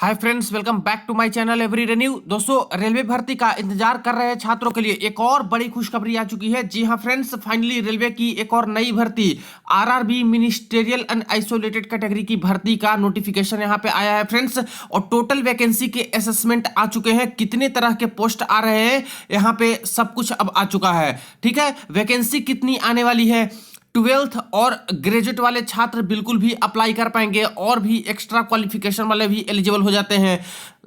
Hi friends, welcome back to my channel every renew. दोस्तों, railway भर्ती का इंतजार कर रहे छात्रों के लिए एक और बड़ी खुशखबरी आ चुकी है। जी हां फ्रेंड्स, फाइनली रेलवे की एक और नई भर्ती RRB ministerial and isolated category की भर्ती का नोटिफिकेशन यहां पे आया है फ्रेंड्स। और टोटल वैकेंसी के असेसमेंट आ चुके हैं, कितने तरह के पोस्ट आ रहे हैं यहां पे सब कुछ अब आ चुका है। ठीक है, वैकेंसी कितनी आने वाली है, 12th और ग्रेजुएट वाले छात्र बिल्कुल भी अप्लाई कर पाएंगे और भी एक्स्ट्रा क्वालिफिकेशन वाले भी एलिजिबल हो जाते हैं।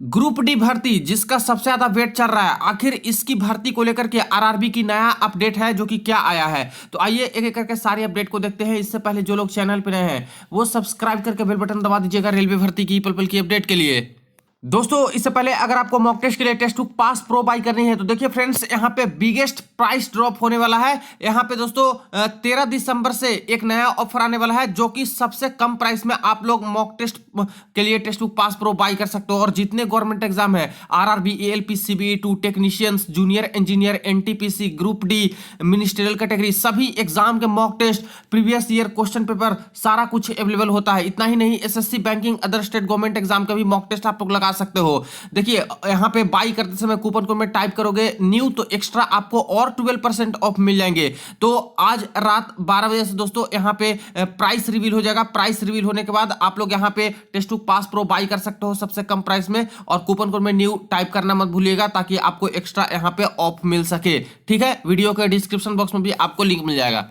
ग्रुप डी भर्ती जिसका सबसे ज्यादा वेट चल रहा है, आखिर इसकी भर्ती को लेकर के आरआरबी की नया अपडेट है जो कि क्या आया है। तो आइए एक एक करके सारी अपडेट को देखते हैं। इससे पहले जो लोग चैनल पर नए हैं वो सब्सक्राइब करके बेल बटन दबा दीजिएगा रेलवे भर्ती की पल पल की अपडेट के लिए। दोस्तों, इससे पहले अगर आपको मॉक टेस्ट के लिए test book pass pro buy करनी है तो देखिए फ्रेंड्स, यहाँ पे बिगेस्ट प्राइस ड्रॉप होने वाला है। यहाँ पे दोस्तों 13 दिसंबर से एक नया ऑफर आने वाला है जो कि सबसे कम प्राइस में आप लोग मॉक टेस्ट के लिए test book pass pro buy कर सकते हो। और जितने गवर्नमेंट एग्जाम है, आरआरबी, एएलपी, सीबीई2, technicians, junior engineer, NTPC, group D, ministerial category, सभी एग्जाम के mock test, previous year question paper, सारा कुछ अवेलेबल होता है। इतना ही नहीं, SSC, banking, other state government exam का भी मॉक टेस्ट आप लोग सकते हो। देखिए यहां पे बाई करते समय कूपन कोड में टाइप करोगे न्यू तो एक्स्ट्रा आपको और 12% ऑफ मिल जाएंगे। तो आज रात 12 बजे से दोस्तों यहां पे प्राइस रिवील हो जाएगा। प्राइस रिवील होने के बाद आप लोग यहां पे test book pass pro buy कर सकते हो सबसे कम प्राइस में। और कूपन कोड में न्यू टाइप करना मत भूलिएगा ताकि आपको एक्स्ट्रा यहां पे ऑफ मिल सके। ठीक है, वीडियो के डिस्क्रिप्शन बॉक्स में भी आपको लिंक मिल जाएगा।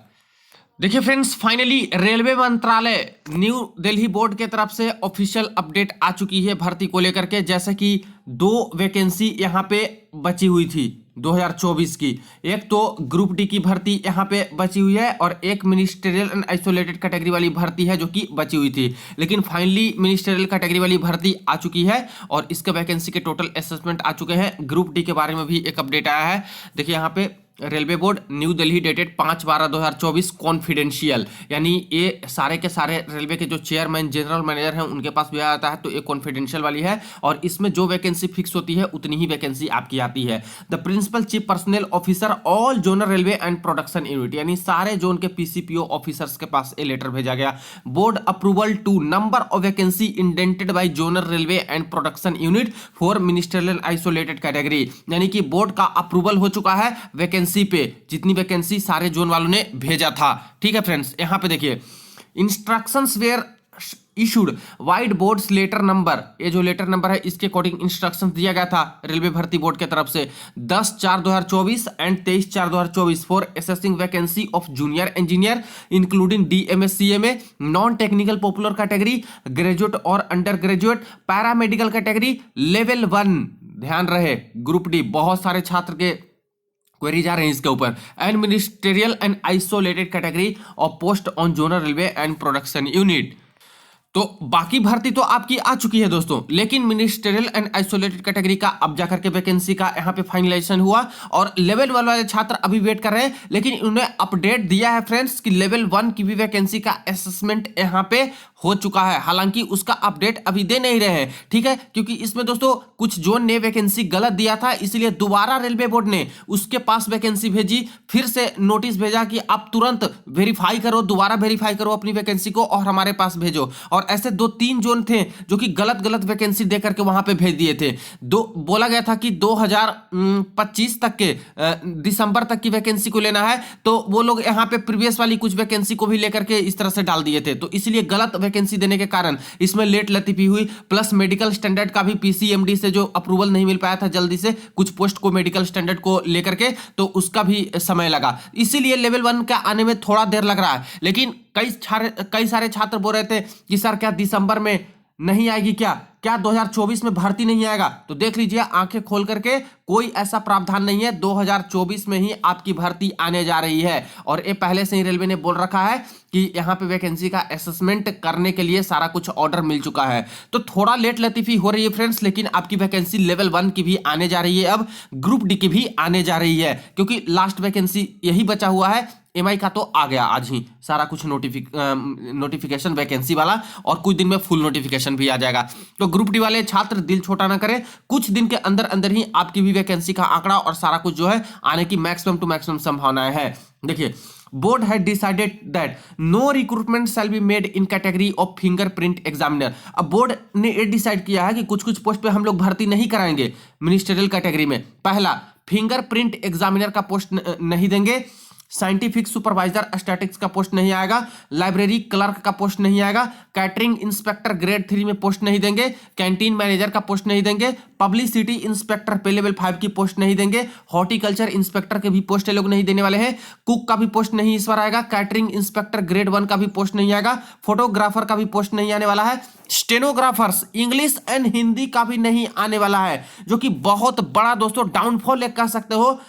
देखिए फ्रेंड्स, फाइनली रेलवे मंत्रालय न्यू दिल्ली बोर्ड के तरफ से ऑफिशियल अपडेट आ चुकी है भर्ती को लेकर के। जैसे कि 2 वैकेंसी यहां पे बची हुई थी 2024 की। एक तो ग्रुप डी की भर्ती यहां पे बची हुई है और एक मिनिस्टेरियल एंड आइसोलेटेड कैटेगरी वाली भर्ती है जो कि बची हुई थी। लेकिन फाइनली मिनिस्टेरियल कैटेगरी वाली भर्ती आ चुकी है और इसके वैकेंसी के टोटल असेसमेंट आ चुके हैं। ग्रुप डी के बारे में भी एक अपडेट आया है। देखिए यहाँ पे railway board new Delhi dated 5/12/2024 confidential, यानी ये सारे के सारे रेलवे के जो चेयरमैन, जनरल मैनेजर हैं उनके पास भी आता है। तो ये कॉन्फिडेंशियल वाली है और इसमें जो वैकेंसी फिक्स होती है उतनी ही वैकेंसी आपकी आती है। The principal chief personnel officer all zonal railway and production unit, यानी सारे जोन के पीसीपीओ ऑफिसर्स के पास ये लेटर भेजा गया। Board approval to number of vacancy indented by zonal railway and production unit for ministerial isolated category, यानी कि board का अप्रूवल हो चुका है वैकेंसी पे, जितनी वैकेंसी सारे जोन वालों ने भेजा था। ठीक है फ्रेंड्स, यहां पे देखिए instructions were issued vide board's letter number, ये जो लेटर नंबर है इसके अकॉर्डिंग इंस्ट्रक्शंस दिया गया था रेलवे भर्ती बोर्ड की तरफ से 10/4/2024 and 23/4/2024 for assessing vacancy of junior engineer including DMS, CMA, non technical popular category, graduate और under graduate, paramedical category, level 1। ध्यान रहे, ग्रुप डी बहुत सारे छात्र के क्वेरी जा रहे हैं इसके ऊपर। And ministerial and isolated category of post on zonal railway and production unit. तो बाकी भर्ती तो आपकी आ चुकी है दोस्तों, लेकिन मिनिस्टेरियल एंड आइसोलेटेड कैटेगरी का अब जाकर के वैकेंसी का यहाँ पे फाइनलाइजेशन हुआ और लेवल 1 वाले छात्र अभी वेट कर रहे हैं। लेकिन उन्होंने अपडेट दिया है फ्रेंड्स कि लेवल 1 की भी वैकेंसी का असेसमेंट यहाँ पे हो चुका है। हालांकि उसका अपडेट अभी दे नहीं रहे हैं, ठीक है, क्योंकि इसमें दोस्तों कुछ जोन ने वैकेंसी गलत दिया था, इसलिए दोबारा रेलवे बोर्ड ने उसके पास वैकेंसी भेजी, फिर से नोटिस भेजा कि आप तुरंत वेरीफाई करो, दोबारा वेरीफाई करो अपनी वैकेंसी को और हमारे पास भेजो। और ऐसे 2-3 जोन थे जो कि गलत वैकेंसी देकर के वहां पे भेज दिए थे। बोला गया था कि 2025 तक के दिसंबर तक की वैकेंसी को लेना है, तो वो लोग यहाँ पे प्रीवियस वाली कुछ वैकेंसी को भी लेकर के इस तरह से डाल दिए थे। तो इसलिए गलत वैकेंसी देने के कारण इसमें लेट लतीफी हुई। प्लस मेडिकल स्टैंडर्ड का भी पीसीएमडी से जो अप्रूवल नहीं मिल पाया था जल्दी से कुछ पोस्ट को मेडिकल स्टैंडर्ड को लेकर के, तो उसका भी समय लगा। इसीलिए लेवल 1 का आने में थोड़ा देर लग रहा है। लेकिन कई सारे छात्र बोल रहे थे कि सर क्या दिसंबर में नहीं आएगी, क्या 2024 में भर्ती नहीं आएगा? तो देख लीजिए आंखें खोल करके, कोई ऐसा प्रावधान नहीं है। 2024 में ही आपकी भर्ती आने जा रही है और ये पहले से ही रेलवे ने बोल रखा है कि यहाँ पे वैकेंसी का असेसमेंट करने के लिए सारा कुछ ऑर्डर मिल चुका है। तो थोड़ा लेट लतीफी हो रही है फ्रेंड्स, लेकिन आपकी वैकेंसी लेवल 1 की भी आने जा रही है, अब ग्रुप डी की भी आने जा रही है, क्योंकि लास्ट वैकेंसी यही बचा हुआ है। एमआई का तो आ गया आज ही सारा कुछ नोटिफिकेशन वैकेंसी वाला, और कुछ दिन में फुल नोटिफिकेशन भी आ जाएगा। तो ग्रुप डी वाले छात्र दिल छोटा ना करें, कुछ दिन के अंदर अंदर ही आपकी भी वैकेंसी का आंकड़ा और सारा कुछ जो है आने की मैक्सिमम टू मैक्सिमम संभावनाएं है। देखिए board had decided that no recruitment shall be made in category of fingerprint examiner. अब बोर्ड ने ये डिसाइड किया है कि कुछ कुछ पोस्ट पे हम लोग भर्ती नहीं कराएंगे मिनिस्टरियल कैटेगरी में। पहला, फिंगरप्रिंट एग्जामिनर का पोस्ट नहीं देंगे, साइंटिफिक सुपरवाइजर स्टैटिक्स का पोस्ट नहीं आएगा, लाइब्रेरी क्लर्क का पोस्ट नहीं आएगा, कैटरिंग इंस्पेक्टर ग्रेड 3 में पोस्ट नहीं देंगे, कैंटीन मैनेजर का पोस्ट नहीं देंगे, पब्लिसिटी इंस्पेक्टर पे लेवल 5 की पोस्ट नहीं देंगे, हॉर्टिकल्चर इंस्पेक्टर के भी पोस्ट लोग नहीं देने वाले हैं, कुक का भी पोस्ट नहीं इस बार आएगा, कैटरिंग इंस्पेक्टर ग्रेड 1 का भी पोस्ट नहीं आएगा, फोटोग्राफर का भी पोस्ट नहीं आने वाला है, स्टेनोग्राफर्स इंग्लिश एंड हिंदी का भी नहीं आने वाला है, जो कि बहुत बड़ा दोस्तों डाउनफॉल एक कह सकते हो।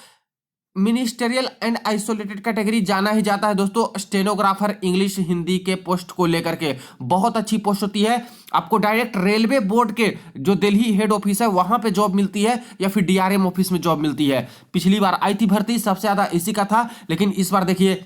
मिनिस्टेरियल एंड आइसोलेटेड कैटेगरी जाना ही जाता है दोस्तों स्टेनोग्राफर इंग्लिश हिंदी के पोस्ट को लेकर के। बहुत अच्छी पोस्ट होती है, आपको डायरेक्ट रेलवे बोर्ड के जो दिल्ली हेड ऑफिस है वहां पे जॉब मिलती है या फिर डीआरएम ऑफिस में जॉब मिलती है। पिछली बार आई थी भर्ती, सबसे ज्यादा इसी का था, लेकिन इस बार देखिए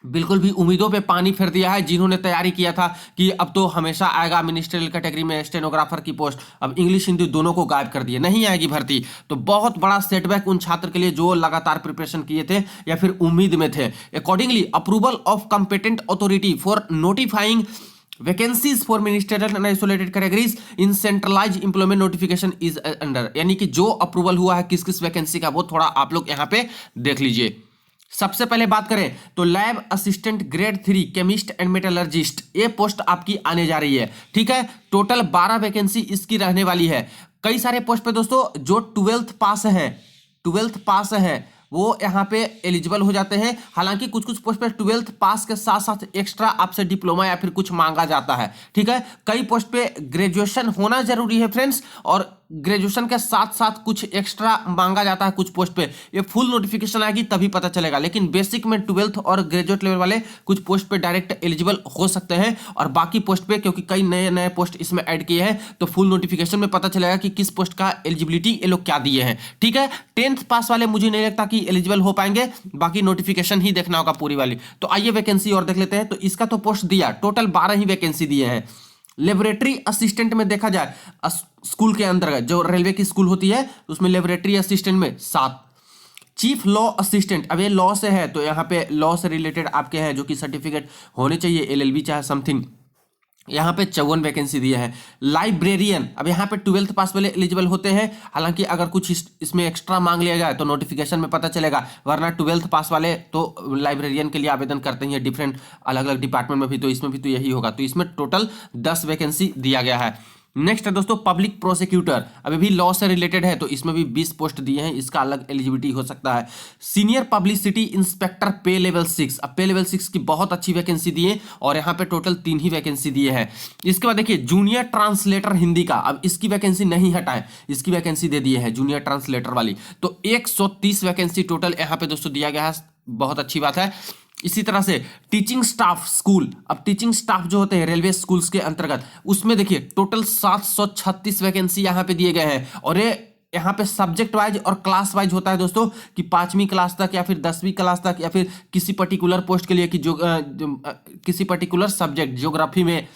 बिल्कुल भी उम्मीदों पे पानी फेर दिया है। जिन्होंने तैयारी किया था कि अब तो हमेशा आएगा मिनिस्ट्रियल कैटेगरी में स्टेनोग्राफर की पोस्ट, अब इंग्लिश हिंदी दोनों को गायब कर दिए, नहीं आएगी भर्ती। तो बहुत बड़ा सेटबैक उन छात्र के लिए जो लगातार प्रिपरेशन किए थे या फिर उम्मीद में थे। Accordingly approval of competent authority for notifying vacancies for ministerial and isolated categories in centralise employment notification is under, यानी कि जो अप्रूवल हुआ है किस किस वैकेंसी का वो थोड़ा आप लोग यहाँ पे देख लीजिए। सबसे पहले बात करें तो lab assistant grade 3 chemist and metallurgist, ये पोस्ट आपकी आने जा रही है। ठीक है, टोटल 12 वैकेंसी इसकी रहने वाली है। कई सारे पोस्ट पे दोस्तों जो 12th पास है वो यहाँ पे एलिजिबल हो जाते हैं। हालांकि कुछ कुछ पोस्ट पे 12th पास के साथ साथ एक्स्ट्रा आपसे डिप्लोमा या फिर कुछ मांगा जाता है। ठीक है, कई पोस्ट पे ग्रेजुएशन होना जरूरी है फ्रेंड्स, और ग्रेजुएशन के साथ साथ कुछ एक्स्ट्रा मांगा जाता है कुछ पोस्ट पे। ये फुल नोटिफिकेशन आएगी तभी पता चलेगा, लेकिन बेसिक में 12th और ग्रेजुएट लेवल वाले कुछ पोस्ट पे डायरेक्ट एलिजिबल हो सकते हैं, और बाकी पोस्ट पे क्योंकि कई नए नए पोस्ट इसमें ऐड किए हैं तो फुल नोटिफिकेशन में पता चलेगा कि किस पोस्ट का एलिजिबिलिटी ये लोग क्या दिए हैं। ठीक है, 10th पास वाले मुझे नहीं लगता कि एलिजिबल हो पाएंगे, बाकी नोटिफिकेशन ही देखना होगा पूरी वाली। तो आइए वैकेंसी और देख लेते हैं। तो इसका तो पोस्ट दिया, टोटल 12 ही वैकेंसी दिए हैं। लेबोरेटरी असिस्टेंट में देखा जाए स्कूल के अंतर्गत जो रेलवे की स्कूल होती है उसमें लेबोरेटरी असिस्टेंट में 7। चीफ लॉ असिस्टेंट, अब ये लॉ से है तो यहाँ पे लॉ से रिलेटेड आपके हैं जो कि सर्टिफिकेट होने चाहिए, एलएलबी चाहे समथिंग, यहाँ पे 54 वैकेंसी दिए हैं। लाइब्रेरियन, अब यहाँ पे 12th पास वाले एलिजिबल होते हैं, हालांकि अगर कुछ इसमें एक्स्ट्रा मांग लिया जाए तो नोटिफिकेशन में पता चलेगा, वरना 12th पास वाले तो लाइब्रेरियन के लिए आवेदन करते हैं डिफरेंट अलग अलग डिपार्टमेंट में भी, तो इसमें भी तो यही होगा। तो इसमें टोटल 10 वैकेंसी दिया गया है। नेक्स्ट है दोस्तों पब्लिक प्रोसिक्यूटर, अभी भी लॉ से रिलेटेड है तो इसमें भी 20 पोस्ट दिए हैं, इसका अलग एलिजिबिलिटी हो सकता है। सीनियर पब्लिसिटी इंस्पेक्टर पे लेवल 6, अब पे लेवल 6 की बहुत अच्छी वैकेंसी दी है और यहाँ पे टोटल 3 ही वैकेंसी दिए हैं। इसके बाद देखिए जूनियर ट्रांसलेटर हिंदी का, अब इसकी वैकेंसी नहीं हटाएं, इसकी वैकेंसी दे दिए है जूनियर ट्रांसलेटर वाली, तो 130 वैकेंसी टोटल यहाँ पे दोस्तों दिया गया है, बहुत अच्छी बात है। इसी तरह से टीचिंग स्टाफ स्कूल, अब टीचिंग स्टाफ जो होते हैं रेलवे स्कूल्स के अंतर्गत उसमें देखिए टोटल 736 वैकेंसी यहाँ पे दिए गए हैं, और ये यहाँ पे सब्जेक्ट वाइज और क्लास वाइज होता है दोस्तों कि 5वीं क्लास तक या फिर 10वीं क्लास तक या फिर किसी पर्टिकुलर पोस्ट के लिए कि जो किसी पर्टिकुलर सब्जेक्ट ज्योग्राफी में,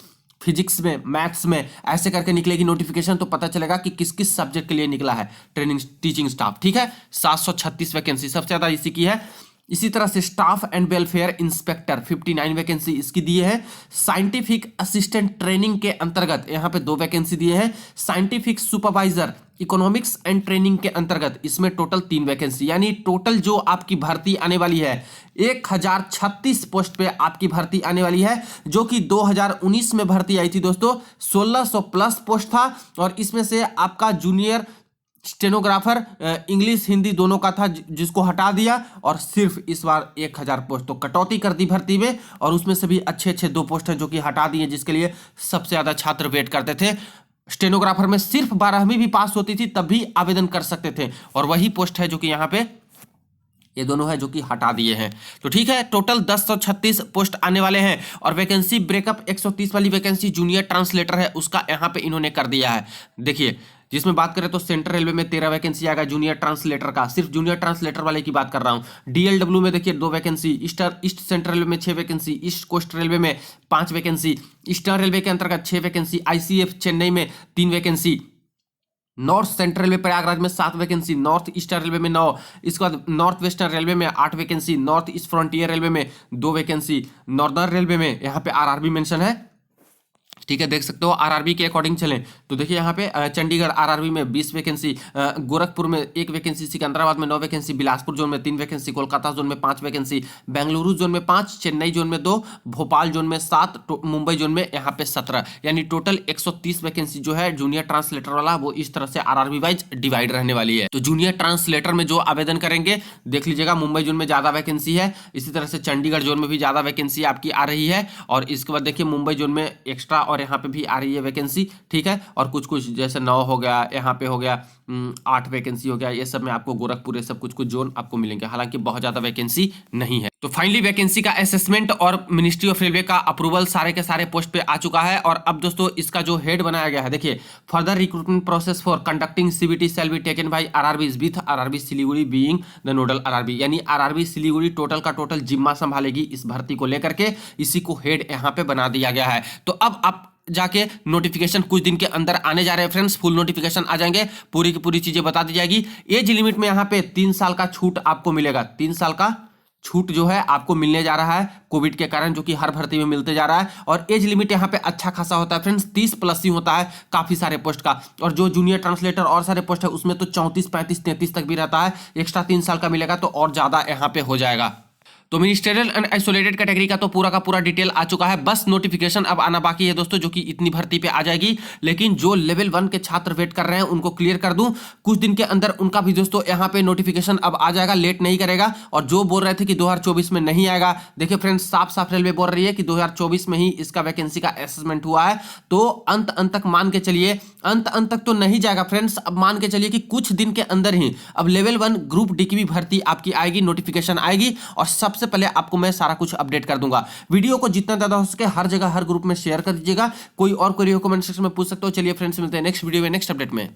फिजिक्स में, मैथ्स में, ऐसे करके निकलेगी नोटिफिकेशन तो पता चलेगा कि किस किस सब्जेक्ट के लिए निकला है ट्रेनिंग टीचिंग स्टाफ। ठीक है, 736 वैकेंसी सबसे ज्यादा इसी की है। इसी तरह से staff and welfare inspector 59 vacancy इसकी दिए हैं। साइंटिफिक असिस्टेंट ट्रेनिंग के अंतर्गत यहाँ पे 2 वैकेंसी दिए हैं। Scientific supervisor economics and training के अंतर्गत इसमें टोटल 3 वैकेंसी, यानी टोटल जो आपकी भर्ती आने वाली है 1036 पोस्ट पे आपकी भर्ती आने वाली है, जो कि 2019 में भर्ती आई थी दोस्तों, 1600 प्लस पोस्ट था, और इसमें से आपका जूनियर स्टेनोग्राफर इंग्लिश हिंदी दोनों का था जिसको हटा दिया, और सिर्फ इस बार 1000 पोस्ट तो कटौती कर दी भर्ती में, और उसमें से भी अच्छे 2 पोस्ट हैं जो कि हटा दिए, जिसके लिए सबसे ज्यादा छात्र वेट करते थे। स्टेनोग्राफर में सिर्फ 12वीं भी पास होती थी तब भी आवेदन कर सकते थे, और वही पोस्ट है जो कि यहाँ पे ये दोनों है जो कि हटा दिए हैं। तो ठीक है, टोटल 1036 पोस्ट आने वाले हैं, और वैकेंसी ब्रेकअप 130 वाली वैकेंसी जूनियर ट्रांसलेटर है उसका यहाँ पे इन्होंने कर दिया है। देखिए जिसमें बात करें तो सेंट्रल रेलवे में 13 वैकेंसी आएगा जूनियर ट्रांसलेटर का, सिर्फ जूनियर ट्रांसलेटर वाले की बात कर रहा हूं। डीएलडब्ल्यू में देखिए 2 वैकेंसी, ईस्ट सेंट्रल रेलवे में 6 वैकेंसी, ईस्ट कोस्ट रेलवे में 5 वैकेंसी, ईस्टर्न रेलवे के अंतर्गत 6 वैकेंसी, आईसीएफ चेन्नई में 3 vacancy, north central railway Prayagraj में 7 वैकेंसी, नॉर्थ ईस्टर्न रेलवे में 9, इसके बाद नॉर्थ वेस्टर्न रेलवे में 8 vacancy, north east frontier railway में 2 वैकेंसी, नॉर्दर्न रेलवे में यहाँ पे आरआरबी मेंशन है, ठीक है, देख सकते हो। आरआरबी के अकॉर्डिंग चलें तो देखिए यहाँ पे चंडीगढ़ आरआरबी में 20 वैकेंसी, गोरखपुर में 1 वैकेंसी, सिकंदराबाद में 9 वैकेंसी, बिलासपुर जोन में 3 वैकेंसी, कोलकाता जोन में 5 वैकेंसी, बेंगलुरु जोन में 5, चेन्नई जोन में 2, भोपाल जोन में 7, मुंबई जोन में यहाँ पे 17, यानी टोटल 130 वैकेंसी जो है जूनियर ट्रांसलेटर वाला वो इस तरह से आरआरबी वाइज डिवाइड रहने वाली है। तो जूनियर ट्रांसलेटर में जो आवेदन करेंगे देख लीजिएगा, मुंबई जोन में ज्यादा वैकेंसी है, इसी तरह से चंडीगढ़ जोन में भी ज्यादा वैकेंसी आपकी आ रही है, और इसके बाद देखिए मुंबई जोन में एक्स्ट्रा और यहाँ पे भी आ रही है वैकेंसी, ठीक है। और कुछ कुछ जैसे 9 हो गया, यहाँ पे हो गया 8 वैकेंसी हो गया, ये सब में आपको गोरखपुर ये सब कुछ कुछ जोन आपको मिलेंगे, हालांकि बहुत ज्यादा वैकेंसी नहीं है। तो फाइनली वैकेंसी का असेसमेंट और मिनिस्ट्री ऑफ रेलवे का अप्रूवल सारे के सारे पोस्ट पे आ चुका है। और अब दोस्तों इसका जो हेड बनाया गया है, देखिए further recruitment process for conducting CBT shall be taken by RRB with RRB Siliguri being the nodal RRB, यानी आरआरबी सिलीगुड़ी टोटल का टोटल जिम्मा संभालेगी इस भर्ती को लेकर के, इसी को हेड यहाँ पे बना दिया गया है। तो अब आप जाके नोटिफिकेशन कुछ दिन के अंदर आने जा रहे हैं फ्रेंड्स, फुल नोटिफिकेशन आ जाएंगे, पूरी की पूरी चीजें बता दी जाएगी। एज लिमिट में यहाँ पे 3 साल का छूट आपको मिलेगा, 3 साल का छूट जो है आपको मिलने जा रहा है कोविड के कारण, जो कि हर भर्ती में मिलते जा रहा है। और एज लिमिट यहाँ पे अच्छा खासा होता है फ्रेंड्स, 30 प्लस ही होता है काफी सारे पोस्ट का, और जो जूनियर ट्रांसलेटर और सारे पोस्ट है उसमें तो 34, 35, 33 तक भी रहता है, एक्स्ट्रा 3 साल का मिलेगा तो और ज्यादा यहाँ पे हो जाएगा। तो मिनिस्ट्रियल एंड आइसोलेटेड कैटेगरी का तो पूरा का पूरा डिटेल आ चुका है, बस नोटिफिकेशन अब आना बाकी है दोस्तों, जो कि इतनी भर्ती पे आ जाएगी। लेकिन जो लेवल 1 के छात्र वेट कर रहे हैं उनको क्लियर कर दूं, कुछ दिन के अंदर उनका भी दोस्तों यहाँ पे नोटिफिकेशन अब आ जाएगा, लेट नहीं करेगा। और जो बोल रहे थे कि 2024 में नहीं आएगा, देखिए फ्रेंड्स साफ साफ रेलवे बोल रही है कि 2024 में ही इसका वैकेंसी का असेसमेंट हुआ है। तो अंत तक मान के चलिए, अंत तक तो नहीं जाएगा फ्रेंड्स, अब मान के चलिए कि कुछ दिन के अंदर ही अब लेवल 1 ग्रुप डी की भी भर्ती आपकी आएगी, नोटिफिकेशन आएगी, और सबसे पहले आपको मैं सारा कुछ अपडेट कर दूंगा। वीडियो को जितना ज्यादा हो सके हर जगह हर ग्रुप में शेयर कर दीजिएगा। कोई और क्वेरी हो कमेंट सेक्शन में पूछ सकते हो। चलिए फ्रेंड्स मिलते हैं नेक्स्ट वीडियो में नेक्स्ट अपडेट में।